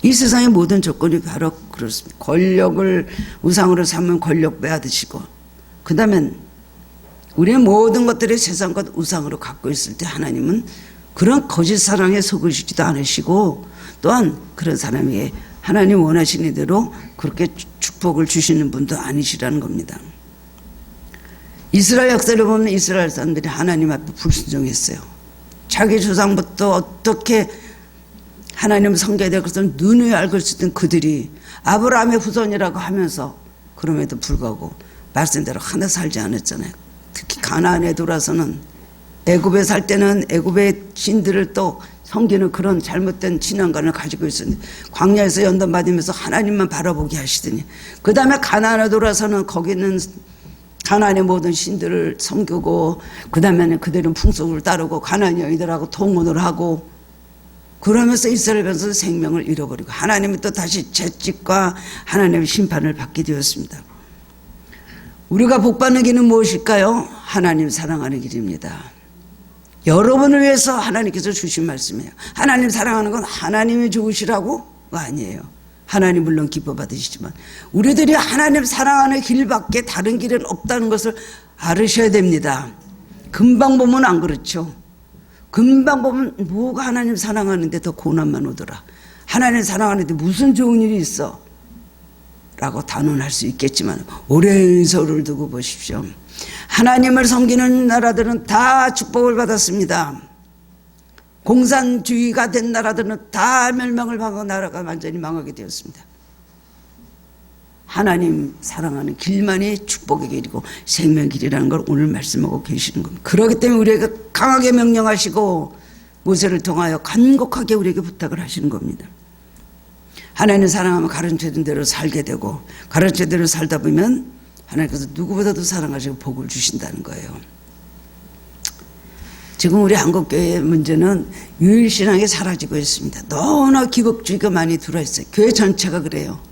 이 세상의 모든 조건이 바로 그렇습니다. 권력을 우상으로 삼으면 권력 빼앗으시고, 그 다음엔 우리의 모든 것들이 세상 것 우상으로 갖고 있을 때 하나님은 그런 거짓 사랑에 속으시지도 않으시고, 또한 그런 사람에게 하나님 원하시는 대로 그렇게 축복을 주시는 분도 아니시라는 겁니다. 이스라엘 역사를 보면 이스라엘 사람들이 하나님 앞에 불순종했어요. 자기 조상부터 어떻게 하나님을 섬겨야 될 것을 눈에 알고 있었던 그들이 아브라함의 후손이라고 하면서 그럼에도 불구하고 말씀대로 하나 살지 않았잖아요. 특히 가나안에 들어와서는 애굽에 살 때는 애굽의 신들을 또 섬기는 그런 잘못된 신앙관을 가지고 있었는데 광야에서 연단받으면서 하나님만 바라보게 하시더니, 그 다음에 가나안에 들어와서는 거기는 가나안의 모든 신들을 섬기고, 그 다음에는 그들은 풍속을 따르고 가나안 여인들하고 통혼을 하고, 그러면서 이스라엘 백성은 생명을 잃어버리고 하나님이 또 다시 채찍과 하나님의 심판을 받게 되었습니다. 우리가 복받는 길은 무엇일까요? 하나님 사랑하는 길입니다. 여러분을 위해서 하나님께서 주신 말씀이에요. 하나님 사랑하는 건 하나님이 좋으시라고가 아니에요. 하나님 물론 기뻐 받으시지만 우리들이 하나님 사랑하는 길밖에 다른 길은 없다는 것을 알으셔야 됩니다. 금방 보면 안 그렇죠. 금방 보면 뭐가 하나님 사랑하는데 더 고난만 오더라, 하나님 사랑하는데 무슨 좋은 일이 있어 라고 단언할 수 있겠지만, 오랜 세월을 두고 보십시오. 하나님을 섬기는 나라들은 다 축복을 받았습니다. 공산주의가 된 나라들은 다 멸망을 당하고 나라가 완전히 망하게 되었습니다. 하나님 사랑하는 길만이 축복의 길이고 생명의 길이라는 걸 오늘 말씀하고 계시는 겁니다. 그렇기 때문에 우리에게 강하게 명령하시고 모세를 통하여 간곡하게 우리에게 부탁을 하시는 겁니다. 하나님 사랑하면 가르쳐준 대로 살게 되고, 가르쳐준 대로 살다 보면 하나님께서 누구보다도 사랑하시고 복을 주신다는 거예요. 지금 우리 한국교회의 문제는 유일신앙이 사라지고 있습니다. 너무나 기복주의가 많이 들어와 있어요. 교회 전체가 그래요.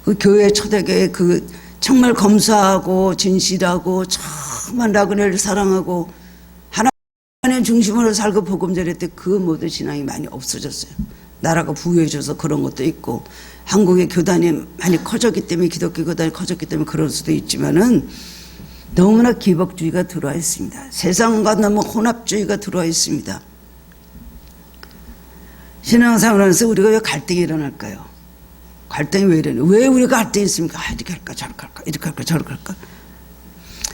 그 교회 초대교회 그 정말 검소하고 진실하고 정말 나그네를 사랑하고 하나님 중심으로 살고 복음 전할 때 그 모든 신앙이 많이 없어졌어요. 나라가 부유해져서 그런 것도 있고, 한국의 교단이 많이 커졌기 때문에, 기독교 교단이 커졌기 때문에 그럴 수도 있지만은 너무나 기복주의가 들어와 있습니다. 세상과 너무 혼합주의가 들어와 있습니다. 신앙생활을 하면서 우리가 왜 갈등이 일어날까요? 갈등이 왜 이러냐? 왜 우리가 갈등이 있습니까? 이렇게 할까 저렇게 할까 이렇게 할까 저렇게 할까?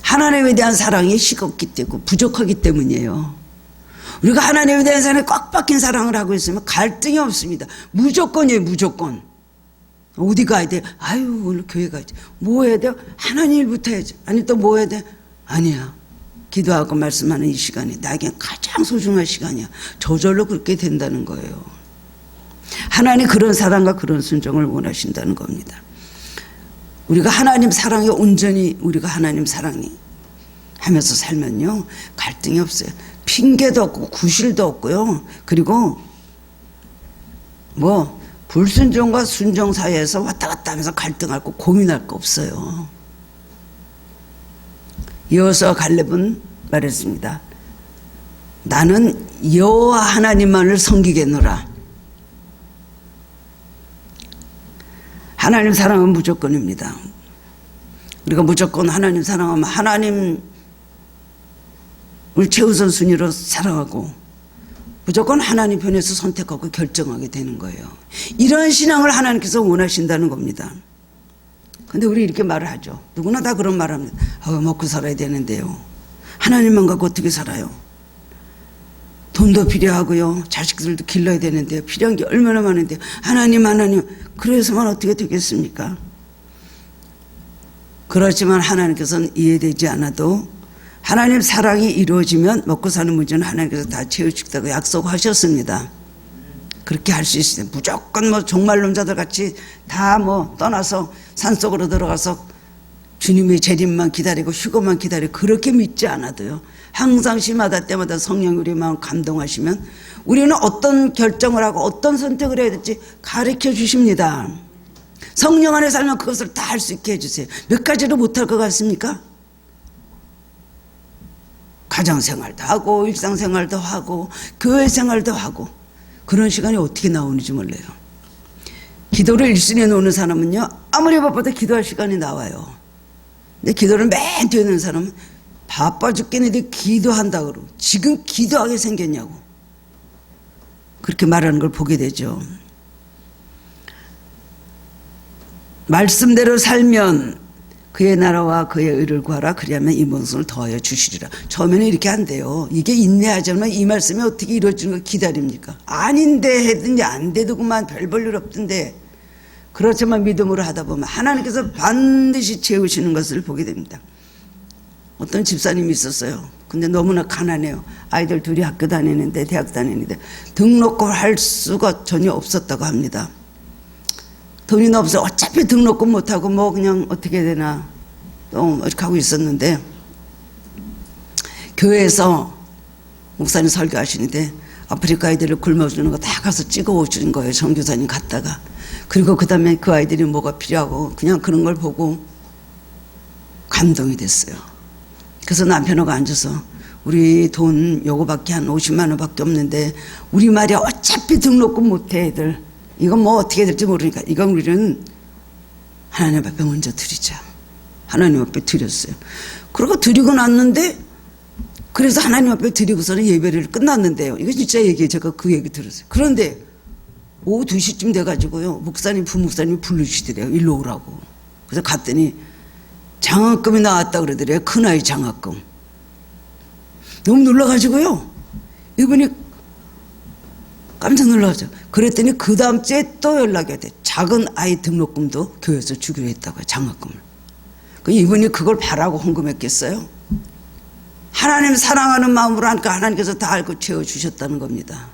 하나님에 대한 사랑이 식었기 때문에, 부족하기 때문이에요. 우리가 하나님에 대한 사랑에 꽉 박힌 사랑을 하고 있으면 갈등이 없습니다. 무조건이에요. 무조건. 어디 가야 돼? 아유 오늘 교회 가야지. 뭐 해야 돼요? 하나님 일부터 해야지. 아니 또 뭐 해야 돼? 아니야, 기도하고 말씀하는 이 시간이 나에겐 가장 소중한 시간이야. 저절로 그렇게 된다는 거예요. 하나님 그런 사랑과 그런 순종을 원하신다는 겁니다. 우리가 하나님 사랑에 온전히 우리가 하나님 사랑이 하면서 살면요 갈등이 없어요. 핑계도 없고 구실도 없고요. 그리고 뭐 불순종과 순종 사이에서 왔다 갔다 하면서 갈등할 거 고민할 거 없어요. 여호수아 갈렙은 말했습니다. 나는 여호와 하나님만을 섬기겠노라. 하나님 사랑은 무조건입니다. 우리가 무조건 하나님 사랑하면 하나님을 최우선 순위로 사랑하고 무조건 하나님 편에서 선택하고 결정하게 되는 거예요. 이런 신앙을 하나님께서 원하신다는 겁니다. 근데 우리 이렇게 말을 하죠. 누구나 다 그런 말을 합니다. 먹고 살아야 되는데요. 하나님만 갖고 어떻게 살아요? 돈도 필요하고요. 자식들도 길러야 되는데요. 필요한 게 얼마나 많은데요. 하나님 그래서만 어떻게 되겠습니까? 그렇지만 하나님께서는 이해되지 않아도 하나님 사랑이 이루어지면 먹고 사는 문제는 하나님께서 다 채우시겠다고 약속하셨습니다. 그렇게 할 수 있어요. 무조건 뭐 종말론자들 같이 다 뭐 떠나서 산속으로 들어가서 주님의 재림만 기다리고 휴거만 기다리고 그렇게 믿지 않아도요. 항상 시마다 때마다 성령 우리 마음 감동하시면 우리는 어떤 결정을 하고 어떤 선택을 해야 될지 가르쳐 주십니다. 성령 안에 살면 그것을 다 할 수 있게 해주세요. 몇 가지로 못할 것 같습니까? 가정생활도 하고 일상생활도 하고 교회생활도 하고 그런 시간이 어떻게 나오는지 몰라요. 기도를 1순위에 놓는 사람은요 아무리 바빠도 기도할 시간이 나와요. 근데 기도를 맨 뒤에 놓는 사람은 바빠 죽겠는데 기도한다 그러고 지금 기도하게 생겼냐고 그렇게 말하는 걸 보게 되죠. 말씀대로 살면 그의 나라와 그의 의를 구하라 그리하면 이 모든 것을 더하여 주시리라. 처음에는 이렇게 안 돼요. 이게 인내하자면 이 말씀이 어떻게 이루어지는 걸 기다립니까? 아닌데 했든지 안 되더구만 별 볼 일 없던데. 그렇지만 믿음으로 하다 보면 하나님께서 반드시 채우시는 것을 보게 됩니다. 어떤 집사님이 있었어요. 근데 너무나 가난해요. 아이들 둘이 학교 다니는데 대학 다니는데 등록금 할 수가 전혀 없었다고 합니다. 돈이 없어 어차피 등록금 못하고 뭐 그냥 어떻게 해야 되나 또 이렇게 하고 있었는데 교회에서 목사님 설교하시는데 아프리카 아이들을 굶어주는 거 다 가서 찍어오신 거예요. 정교사님 갔다가. 그리고 그 다음에 그 아이들이 뭐가 필요하고 그냥 그런 걸 보고 감동이 됐어요. 그래서 남편하고 앉아서 우리 돈 요거밖에 한 50만 원밖에 없는데 우리 말이야 어차피 등록금 못해 애들 이건 뭐 어떻게 될지 모르니까 이건 우리는 하나님 앞에 먼저 드리자. 하나님 앞에 드렸어요. 그리고 드리고 났는데 그래서 하나님 앞에 드리고서는 예배를 끝났는데요. 이거 진짜 얘기예요. 제가 그 얘기 들었어요. 그런데 오후 2시쯤 돼가지고요. 목사님, 부목사님이 부르시더래요. 일로 오라고. 그래서 갔더니 장학금이 나왔다 그러더래요. 큰아이 장학금. 너무 놀라가지고요. 이분이 깜짝 놀라죠. 그랬더니 그 다음 주에 또 연락이 왔대. 작은 아이 등록금도 교회에서 주기로 했다고요. 장학금을. 이분이 그걸 바라고 헌금했겠어요? 하나님 사랑하는 마음으로 하니까 하나님께서 다 알고 채워주셨다는 겁니다.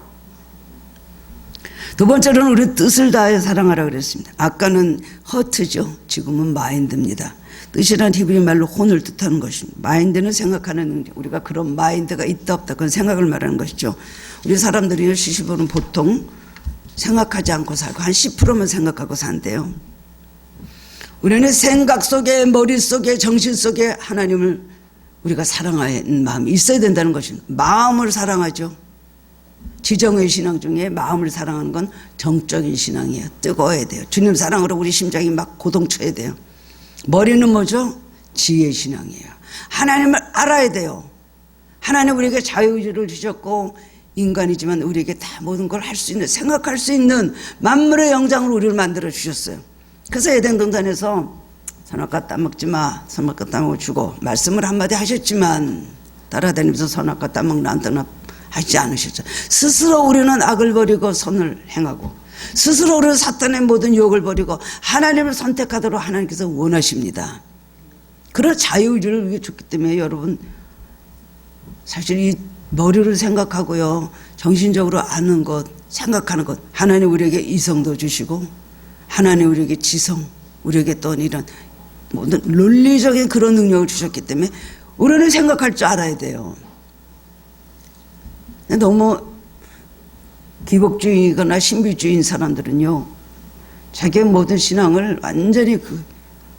두 번째로는 우리 뜻을 다해 사랑하라 그랬습니다. 아까는 허트죠. 지금은 마인드입니다. 뜻이란 히브리 말로 혼을 뜻하는 것입니다. 마인드는 생각하는 능력. 우리가 그런 마인드가 있다 없다 그런 생각을 말하는 것이죠. 우리 사람들이 시시보는 보통 생각하지 않고 살고 한 10%만 생각하고 산대요. 우리는 생각 속에 머릿속에 정신 속에 하나님을 우리가 사랑하는 마음이 있어야 된다는 것입니다. 마음을 사랑하죠. 지정의 신앙 중에 마음을 사랑하는 건 정적인 신앙이에요. 뜨거워야 돼요. 주님 사랑으로 우리 심장이 막 고동쳐야 돼요. 머리는 뭐죠? 지혜의 신앙이에요. 하나님을 알아야 돼요. 하나님 우리에게 자유의지를 주셨고 인간이지만 우리에게 다 모든 걸 할 수 있는 생각할 수 있는 만물의 영장으로 우리를 만들어 주셨어요. 그래서 에덴 동산에서 선악과 따먹지 마. 선악과 따먹어 주고 말씀을 한마디 하셨지만 따라다니면서 선악과 따먹는 안 하지 않으셨죠. 스스로 우리는 악을 버리고 선을 행하고 스스로 우리는 사탄의 모든 유혹을 버리고 하나님을 선택하도록 하나님께서 원하십니다. 그런 자유의지를 위해 줬기 때문에 여러분 사실 이 머리를 생각하고요 정신적으로 아는 것 생각하는 것 하나님 우리에게 이성도 주시고 하나님 우리에게 지성 우리에게 또 이런 모든 논리적인 그런 능력을 주셨기 때문에 우리는 생각할 줄 알아야 돼요. 너무 기복주의거나 신비주의인 사람들은요 자기의 모든 신앙을 완전히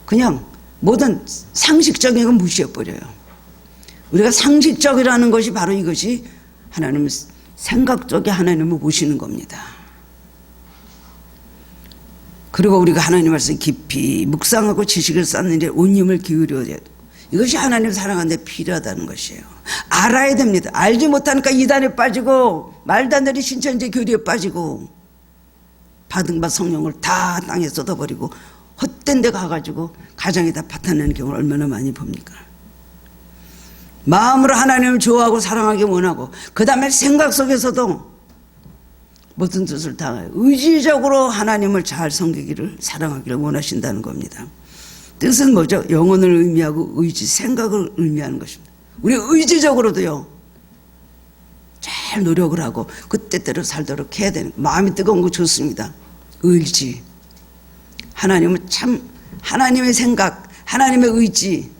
그냥 모든 상식적인 건 무시해버려요. 우리가 상식적이라는 것이 바로 이것이 하나님을 생각 속에 하나님을 모시는 겁니다. 그리고 우리가 하나님 말씀 깊이 묵상하고 지식을 쌓는 데 온 힘을 기울여야 돼요. 이것이 하나님 사랑하는 데 필요하다는 것이에요. 알아야 됩니다. 알지 못하니까 이단에 빠지고 말도 안 되는 신천지 교리에 빠지고 받은 바 성령을 다 땅에 쏟아버리고 헛된 데 가가지고 가정이 다 파탄나는 경우를 얼마나 많이 봅니까? 마음으로 하나님을 좋아하고 사랑하기 원하고 그 다음에 생각 속에서도 모든 뜻을 다하여 의지적으로 하나님을 잘 섬기기를 사랑하기를 원하신다는 겁니다. 뜻은 뭐죠? 영혼을 의미하고 의지, 생각을 의미하는 것입니다. 우리 의지적으로도요 잘 노력을 하고 그때대로 살도록 해야 되는, 마음이 뜨거운 거 좋습니다. 의지. 하나님은 참, 하나님의 생각, 하나님의 의지,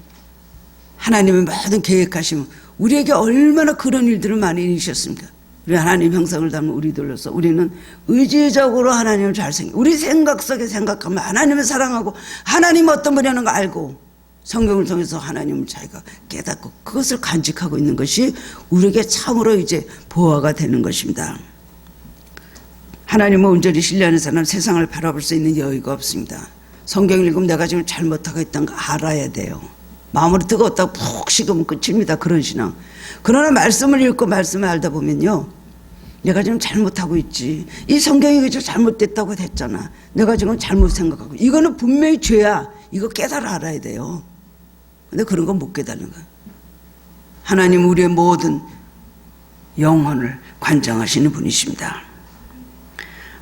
하나님의 모든 계획하시면 우리에게 얼마나 그런 일들을 많이 이루셨습니까? 우리 하나님 형상을 담은 우리들로서 우리는 의지적으로 하나님을 잘 우리 생각 속에 생각하면 하나님을 사랑하고 하나님 어떤 분이라는 거 알고 성경을 통해서 하나님을 자기가 깨닫고 그것을 간직하고 있는 것이 우리에게 참으로 이제 보화가 되는 것입니다. 하나님을 온전히 신뢰하는 사람은 세상을 바라볼 수 있는 여유가 없습니다. 성경을 읽으면 내가 지금 잘못하고 있다는 거 알아야 돼요. 마음으로 뜨거웠다고 푹 식으면 끝입니다. 그런 신앙. 그러나 말씀을 읽고 말씀을 알다 보면요, 내가 지금 잘못하고 있지. 이 성경이 그저 잘못됐다고 했잖아. 내가 지금 잘못 생각하고. 이거는 분명히 죄야. 이거 깨달아 알아야 돼요. 근데 그런 건 못 깨달는 거야. 하나님 우리의 모든 영혼을 관장하시는 분이십니다.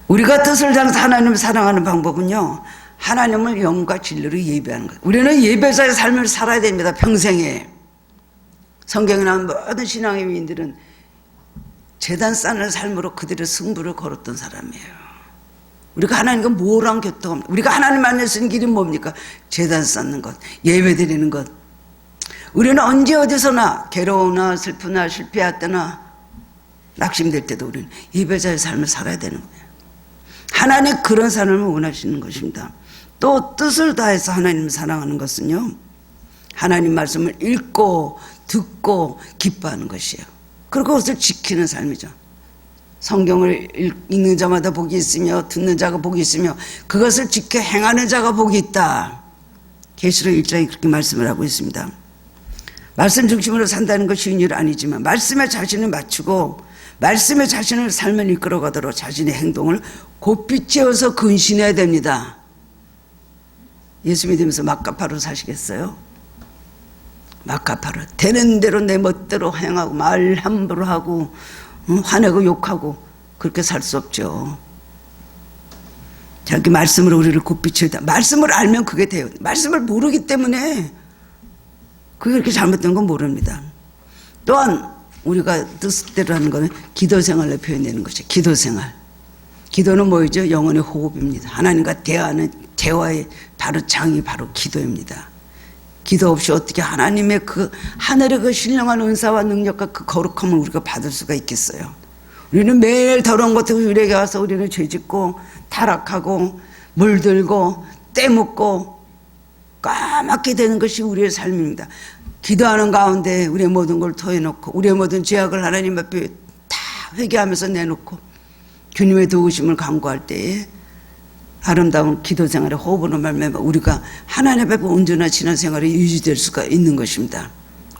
우리가 뜻을 향해서 하나님을 사랑하는 방법은요, 하나님을 영과 진리로 예배하는 거예요. 우리는 예배자의 삶을 살아야 됩니다. 평생에. 성경에 나온 모든 신앙의 위인들은 제단 쌓는 삶으로 그들의 승부를 걸었던 사람이에요. 우리가 하나님과 뭐랑 교통합니까? 우리가 하나님 만날 수 있는 길이 뭡니까? 제단 쌓는 것, 예배 드리는 것. 우리는 언제 어디서나 괴로우나 슬프나 실패할 때나 낙심될 때도 우리는 예배자의 삶을 살아야 되는 거예요. 하나님 그런 삶을 원하시는 것입니다. 또 뜻을 다해서 하나님을 사랑하는 것은요, 하나님 말씀을 읽고 듣고 기뻐하는 것이에요. 그리고 그것을 지키는 삶이죠. 성경을 읽는 자마다 복이 있으며 듣는 자가 복이 있으며 그것을 지켜 행하는 자가 복이 있다. 계시록 1장에 그렇게 말씀을 하고 있습니다. 말씀 중심으로 산다는 것이 쉬운 일 아니지만 말씀에 자신을 맞추고 말씀에 자신을 삶을 이끌어가도록 자신의 행동을 곧비 채워서 근신해야 됩니다. 예수 믿으면서 막가파로 사시겠어요? 막가파로 되는 대로 내 멋대로 행하고 말 함부로 하고 화내고 욕하고 그렇게 살 수 없죠. 자기 말씀으로 우리를 곧비 채우다. 말씀을 알면 그게 돼요. 말씀을 모르기 때문에 그게 그렇게 잘못된 건 모릅니다. 또한 우리가 뜻대로 하는 것은 기도 생활로 표현되는 것이죠. 기도 생활. 기도는 뭐죠? 영혼의 호흡입니다. 하나님과 대화하는 대화의 바로 장이 바로 기도입니다. 기도 없이 어떻게 하나님의 그 하늘의 그 신령한 은사와 능력과 그 거룩함을 우리가 받을 수가 있겠어요? 우리는 매일 더러운 것들 우리에게 와서 우리는 죄짓고 타락하고 물들고 때묻고 까맣게 되는 것이 우리의 삶입니다. 기도하는 가운데 우리의 모든 걸 토해놓고 우리의 모든 죄악을 하나님 앞에 다 회개하면서 내놓고 주님의 도우심을 간구할 때에 아름다운 기도 생활의 호흡으로 말미암아 우리가 하나님 앞에 온전한 신앙 생활이 유지될 수가 있는 것입니다.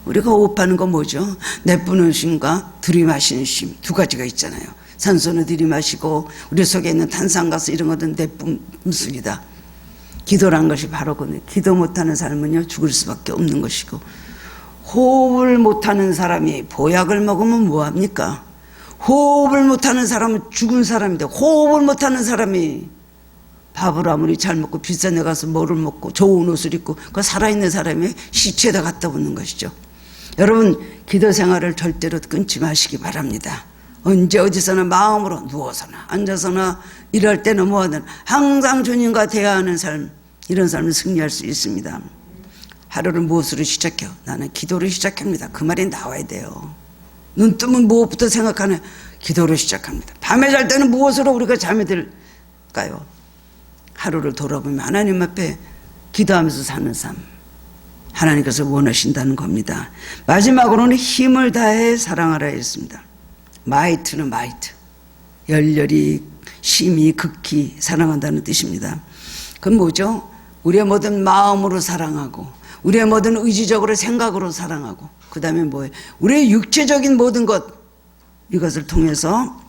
우리가 호흡하는 건 뭐죠? 내뿜는 쉼과 들이마시는 쉼 두 가지가 있잖아요. 산소는 들이마시고 우리 속에 있는 탄산가스 이런 것은 내뿜습니다. 기도란 것이 바로 그거예요. 기도 못하는 사람은요 죽을 수밖에 없는 것이고, 호흡을 못하는 사람이 보약을 먹으면 뭐합니까? 호흡을 못하는 사람은 죽은 사람인데, 호흡을 못하는 사람이 밥을 아무리 잘 먹고 비싼 데 가서 뭐를 먹고 좋은 옷을 입고 그 살아있는 사람의 시체에다 갖다 붙는 것이죠. 여러분 기도 생활을 절대로 끊지 마시기 바랍니다. 언제 어디서나 마음으로 누워서나 앉아서나 일할 때나 뭐하든 항상 주님과 대화하는 삶, 이런 삶을 승리할 수 있습니다. 하루를 무엇으로 시작해요? 나는 기도로 시작합니다. 그 말이 나와야 돼요. 눈 뜨면 무엇부터 생각하냐? 기도로 시작합니다. 밤에 잘 때는 무엇으로 우리가 잠이 들까요? 하루를 돌아보면 하나님 앞에 기도하면서 사는 삶, 하나님께서 원하신다는 겁니다. 마지막으로는 힘을 다해 사랑하라 했습니다. 마이트는 마이트, 열렬히 심히 극히 사랑한다는 뜻입니다. 그건 뭐죠? 우리의 모든 마음으로 사랑하고 우리의 모든 의지적으로 생각으로 사랑하고 그 다음에 뭐예요? 우리의 육체적인 모든 것, 이것을 통해서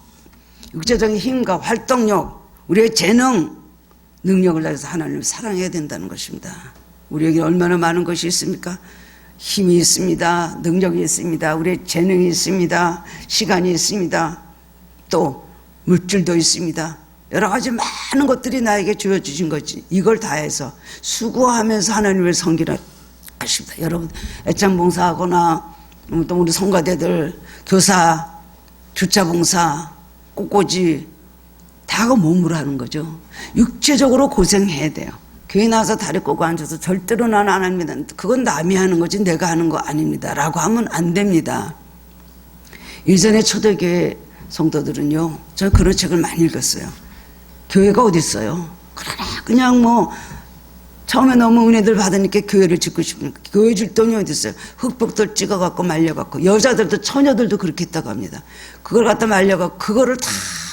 육체적인 힘과 활동력, 우리의 재능, 능력을 다해서 하나님을 사랑해야 된다는 것입니다. 우리에게 얼마나 많은 것이 있습니까? 힘이 있습니다. 능력이 있습니다. 우리의 재능이 있습니다. 시간이 있습니다. 또 물질도 있습니다. 여러 가지 많은 것들이 나에게 주어주신 거지. 이걸 다해서 수고하면서 하나님을 섬기라 하십니다. 여러분 애창봉사하거나 또 우리 성가대들 교사 주차 봉사, 꽃꽂이 다 그 몸으로 하는 거죠. 육체적으로 고생해야 돼요. 교회 나와서 다리 꼬고 앉아서 절대로 나는 안 합니다. 그건 남이 하는 거지 내가 하는 거 아닙니다. 라고 하면 안 됩니다. 예전에 초대교회 성도들은요, 저는 그런 책을 많이 읽었어요. 교회가 어디 있어요? 그냥 뭐 처음에 너무 은혜들 받으니까 교회를 짓고 싶으니까 교회 줄 돈이 어디 있어요? 흙벽돌 찍어갖고 말려갖고 여자들도 처녀들도 그렇게 했다고 합니다. 그걸 갖다 말려갖고 그거를 다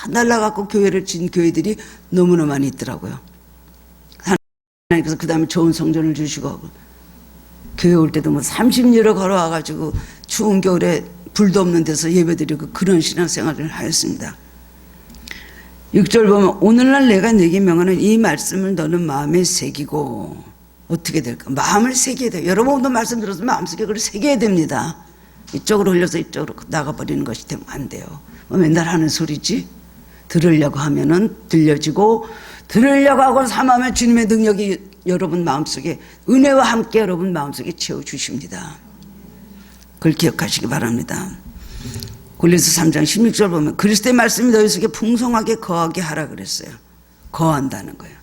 날라갖고 교회를 진 교회들이 너무나 많이 있더라고요. 하나님께서 그 다음에 좋은 성전을 주시고 교회 올 때도 뭐 30리를 걸어와가지고 추운 겨울에 불도 없는 데서 예배드리고 그런 신앙생활을 하였습니다. 6절 보면 오늘날 내가 내게 명하는 이 말씀을 너는 마음에 새기고 어떻게 될까? 마음을 새겨야 돼요. 여러분도 말씀 들어서 마음속에 그걸 새겨야 됩니다. 이쪽으로 흘려서 이쪽으로 나가버리는 것이 되면 안 돼요. 뭐 맨날 하는 소리지? 들으려고 하면은 들려지고 들으려고 하고 삼하면 주님의 능력이 여러분 마음속에 은혜와 함께 여러분 마음속에 채워주십니다. 그걸 기억하시기 바랍니다. 골로새 3장 16절 보면 그리스도의 말씀이 너희 속에 풍성하게 거하게 하라 그랬어요. 거한다는 거예요.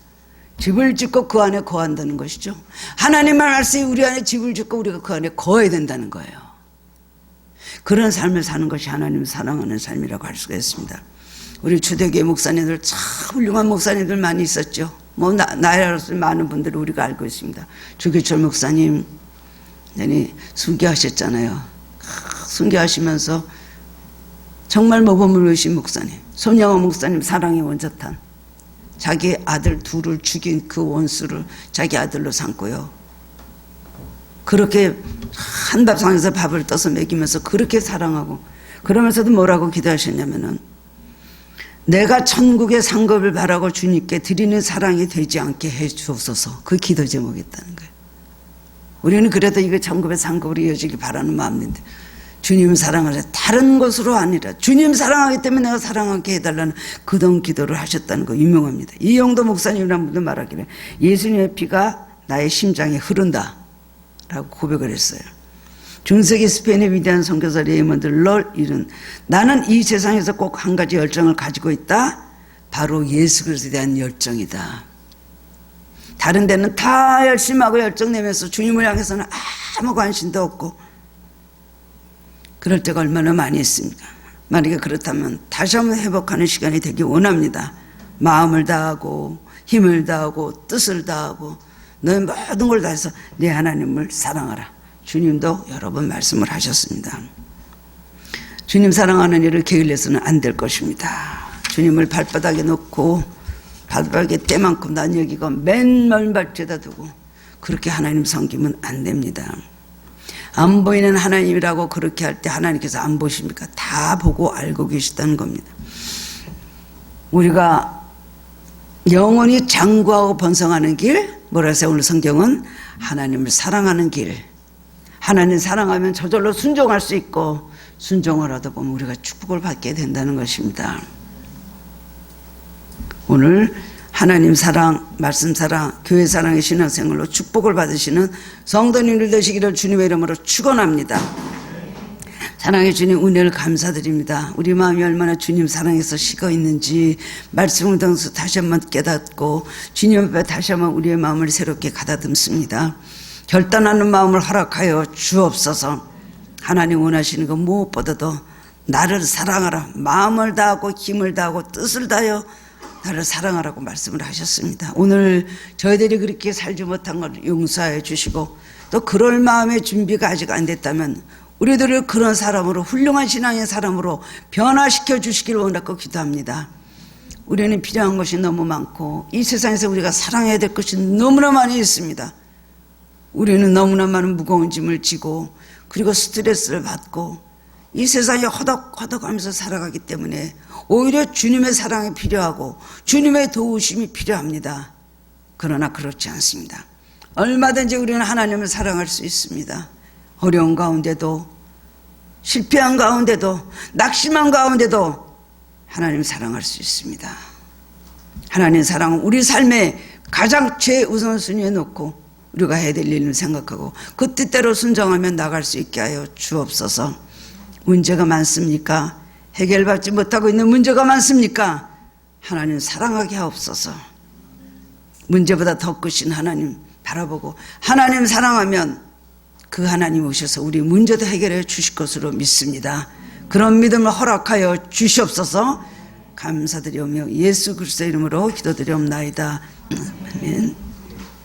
집을 짓고 그 안에 거한다는 것이죠. 하나님의 말씀이 우리 안에 집을 짓고 우리가 그 안에 거해야 된다는 거예요. 그런 삶을 사는 것이 하나님을 사랑하는 삶이라고 할 수가 있습니다. 우리 초대교회 목사님들 참 훌륭한 목사님들 많이 있었죠. 뭐 나이로서 많은 분들을 우리가 알고 있습니다. 주교철 목사님 순교하셨잖아요. 순교하시면서 정말 모범을 보이신 목사님, 손양호 목사님 사랑의 원자탄, 자기 아들 둘을 죽인 그 원수를 자기 아들로 삼고요. 그렇게 한밥상에서 밥을 떠서 먹이면서 그렇게 사랑하고 그러면서도 뭐라고 기도하셨냐면은 내가 천국의 상급을 바라고 주님께 드리는 사랑이 되지 않게 해 주옵소서. 그 기도 제목이었다는 거예요. 우리는 그래도 이거 천국의 상급으로 이어지길 바라는 마음인데 주님 사랑하려 다른 것으로 아니라 주님 사랑하기 때문에 내가 사랑하게 해달라는 그동 기도를 하셨다는 거 유명합니다. 이영도 목사님이라는 분도 말하기를 예수님의 피가 나의 심장에 흐른다 라고 고백을 했어요. 중세기 스페인의 위대한 선교사 레이먼드 럴일은 나는 이 세상에서 꼭 한 가지 열정을 가지고 있다. 바로 예수 그리스도에 대한 열정이다. 다른 데는 다 열심하고 열정 내면서 주님을 향해서는 아무 관심도 없고 그럴 때가 얼마나 많이 있습니까? 만약에 그렇다면 다시 한번 회복하는 시간이 되기 원합니다. 마음을 다하고 힘을 다하고 뜻을 다하고 너의 모든 걸 다해서 내 하나님을 사랑하라. 주님도 여러 번 말씀을 하셨습니다. 주님 사랑하는 일을 게을러서는 안 될 것입니다. 주님을 발바닥에 놓고 발바닥에 때만큼 난 여기가 맨 발에다 두고 그렇게 하나님 섬기면 안 됩니다. 안 보이는 하나님이라고 그렇게 할 때 하나님께서 안 보십니까? 다 보고 알고 계시다는 겁니다. 우리가 영원히 장구하고 번성하는 길, 뭐라 하세요? 오늘 성경은 하나님을 사랑하는 길. 하나님 사랑하면 저절로 순종할 수 있고 순종을 하다 보면 우리가 축복을 받게 된다는 것입니다. 오늘 하나님 사랑, 말씀 사랑, 교회 사랑의 신앙생활로 축복을 받으시는 성도님들 되시기를 주님의 이름으로 축원합니다. 사랑의 주님 은혜를 감사드립니다. 우리 마음이 얼마나 주님 사랑에서 식어 있는지 말씀을 통해서 다시 한번 깨닫고 주님 앞에 다시 한번 우리의 마음을 새롭게 가다듬습니다. 결단하는 마음을 허락하여 주옵소서. 하나님 원하시는 것 무엇보다도 나를 사랑하라. 마음을 다하고 힘을 다하고 뜻을 다하여 나를 사랑하라고 말씀을 하셨습니다. 오늘 저희들이 그렇게 살지 못한 걸 용서해 주시고 또 그럴 마음의 준비가 아직 안 됐다면 우리들을 그런 사람으로 훌륭한 신앙의 사람으로 변화시켜 주시길 원하고 기도합니다. 우리는 필요한 것이 너무 많고 이 세상에서 우리가 사랑해야 될 것이 너무나 많이 있습니다. 우리는 너무나 많은 무거운 짐을 지고 그리고 스트레스를 받고 이 세상에 허덕허덕하면서 살아가기 때문에 오히려 주님의 사랑이 필요하고 주님의 도우심이 필요합니다. 그러나 그렇지 않습니다. 얼마든지 우리는 하나님을 사랑할 수 있습니다. 어려운 가운데도 실패한 가운데도 낙심한 가운데도 하나님을 사랑할 수 있습니다. 하나님의 사랑은 우리 삶의 가장 최우선순위에 놓고 우리가 해야 될 일을 생각하고 그 뜻대로 순종하며 나갈 수 있게 하여 주옵소서. 문제가 많습니까? 해결받지 못하고 있는 문제가 많습니까? 하나님 사랑하게 하옵소서. 문제보다 더 크신 하나님 바라보고 하나님 사랑하면 그 하나님 오셔서 우리 문제도 해결해 주실 것으로 믿습니다. 그런 믿음을 허락하여 주시옵소서. 감사드리오며 예수 그리스도의 이름으로 기도드리옵나이다. 아멘.